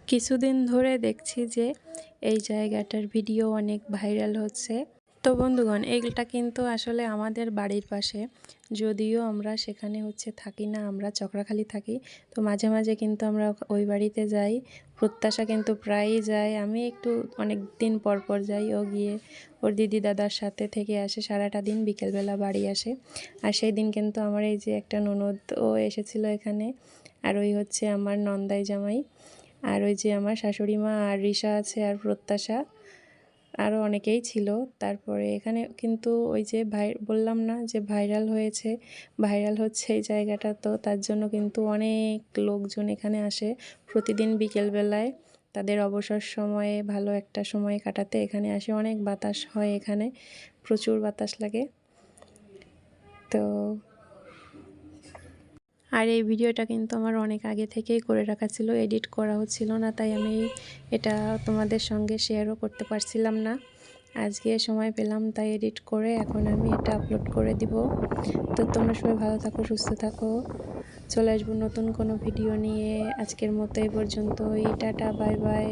কিছুদিন ধরে দেখছি যে এই জায়গাটার ভিডিও অনেক ভাইরাল হচ্ছে। তো বন্ধুগণ, এইটা কিন্তু আসলে আমাদের বাড়ির পাশে, যদিও আমরা সেখানে থাকি না, আমরা চক্রাখালী থাকি। তো মাঝে মাঝে কিন্তু আমরা ওই বাড়িতে যাই। প্রত্যাশা কিন্তু প্রায়ই যায়, আমি একটু অনেক দিন পর পর যাই। ও গিয়ে ওর দিদি দাদার সাথে থেকে আসে, সারাটা দিন বিকেলবেলা বাড়ি আসে। আর সেই দিন কিন্তু আমার এই যে একটা ননদ ও এসেছিল এখানে, আর ওই আমার নন্দাই জামাই, আর ওই যে আমার শাশুড়ি মা, আর রিশা আছে, আর প্রত্যাশা, আরও অনেকেই ছিল। তারপরে এখানে কিন্তু ওই যে বললাম না যে ভাইরাল হচ্ছে এই জায়গাটা, তো তার জন্য কিন্তু অনেক লোকজন এখানে আসে প্রতিদিন বিকেলবেলায় তাদের অবসর সময়ে ভালো একটা সময় কাটাতে এখানে আসে। অনেক বাতাস হয় এখানে, প্রচুর বাতাস লাগে। তো আর এই ভিডিওটা কিন্তু আমার অনেক আগে থেকেই করে রাখা ছিল, এডিট করা হচ্ছিল না, তাই আমি এটা তোমাদের সঙ্গে শেয়ারও করতে পারছিলাম না। আজকে সময় পেলাম তাই এডিট করে এখন আমি এটা আপলোড করে দিব। তো তোমরা সবাই ভালো থাকো, সুস্থ থাকো। চলে আসবো নতুন কোনো ভিডিও নিয়ে। আজকের মতো এই পর্যন্তই, টাটা, বাই বাই।